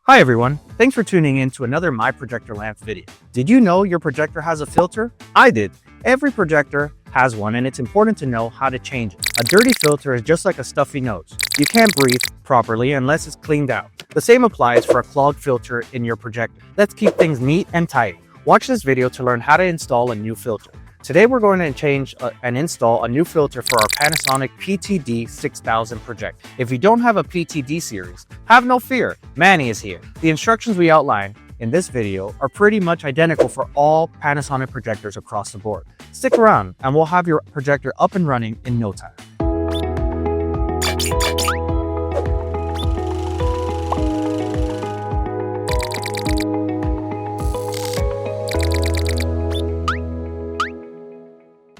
Hi everyone, thanks for tuning in to another My Projector Lamp video. Did you know your projector has a filter? I did. Every projector has one and it's important to know how to change it. A dirty filter is just like a stuffy nose. You can't breathe properly unless it's cleaned out. The same applies for a clogged filter in your projector. Let's keep things neat and tidy. Watch this video to learn how to install a new filter. Today we're going to change and install a new filter for our Panasonic PT-D6000 projector. If you don't have a PT-D series, have no fear, Manny is here. The instructions we outline in this video are pretty much identical for all Panasonic projectors across the board. Stick around and we'll have your projector up and running in no time.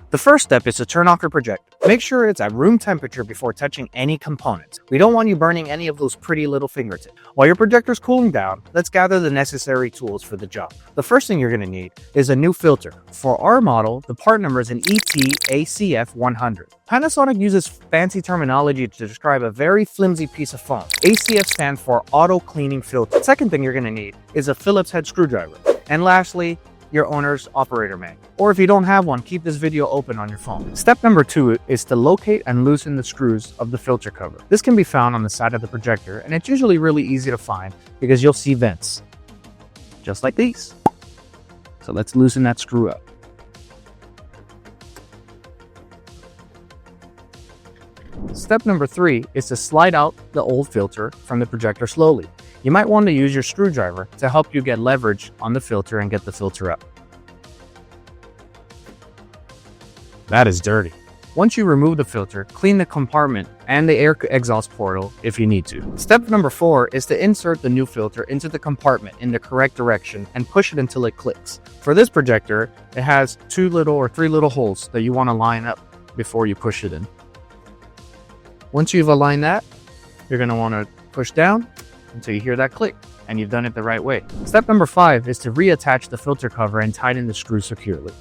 The first step is to turn off your projector. Make sure it's at room temperature before touching any components. We don't want you burning any of those pretty little fingertips. While your projector's cooling down, let's gather the necessary tools for the job. The first thing you're going to need is a new filter. For our model, the part number is an ET-ACF100. Panasonic uses fancy terminology to describe a very flimsy piece of foam. ACF stands for auto cleaning filter. Second thing you're going to need is a Phillips head screwdriver. And lastly, your owner's operator manual. Or if you don't have one, keep this video open on your phone. Step number 2 is to locate and loosen the screws of the filter cover. This can be found on the side of the projector, and it's usually really easy to find because you'll see vents, just like these. So let's loosen that screw up. Step number 3 is to slide out the old filter from the projector slowly. You might want to use your screwdriver to help you get leverage on the filter and get the filter up. That is dirty. Once you remove the filter, clean the compartment and the air exhaust portal if you need to. Step number 4 is to insert the new filter into the compartment in the correct direction and push it until it clicks. For this projector, it has 2 little or 3 little holes that you want to line up before you push it in. Once you've aligned that, you're going to want to push down until you hear that click, and you've done it the right way. Step number 5 is to reattach the filter cover and tighten the screw securely.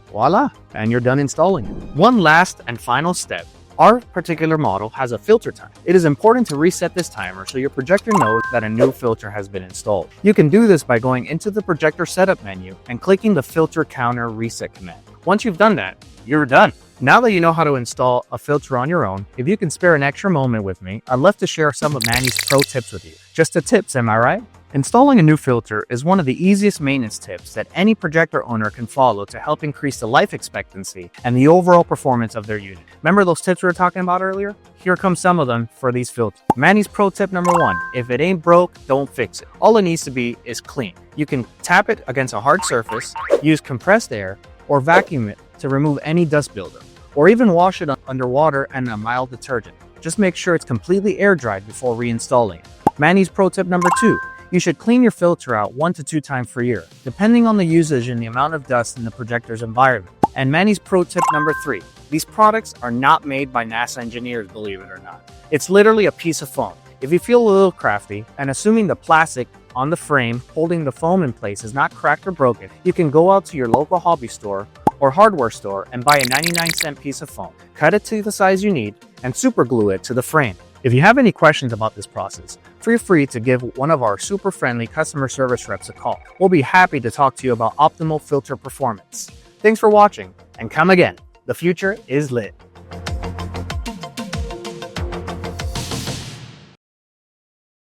Voila, and you're done installing it. One last and final step. Our particular model has a filter time. It is important to reset this timer so your projector knows that a new filter has been installed. You can do this by going into the projector setup menu and clicking the filter counter reset command. Once you've done that, you're done. Now that you know how to install a filter on your own, if you can spare an extra moment with me, I'd love to share some of Manny's pro tips with you. Just the tips, am I right? Installing a new filter is one of the easiest maintenance tips that any projector owner can follow to help increase the life expectancy and the overall performance of their unit. Remember those tips we were talking about earlier? Here come some of them for these filters. Manny's pro tip number 1, if it ain't broke, don't fix it. All it needs to be is clean. You can tap it against a hard surface, use compressed air, or vacuum it to remove any dust buildup, or even wash it under water and a mild detergent. Just make sure it's completely air dried before reinstalling it. Manny's pro tip number 2, you should clean your filter out 1 to 2 times per year, depending on the usage and the amount of dust in the projector's environment. And Manny's pro tip number 3, these products are not made by NASA engineers, believe it or not. It's literally a piece of foam. If you feel a little crafty, and assuming the plastic on the frame holding the foam in place is not cracked or broken, you can go out to your local hobby store or hardware store and buy a 99-cent piece of foam, cut it to the size you need, and super glue it to the frame. If you have any questions about this process, feel free to give one of our super friendly customer service reps a call. We'll be happy to talk to you about optimal filter performance. Thanks for watching, and come again. The future is lit.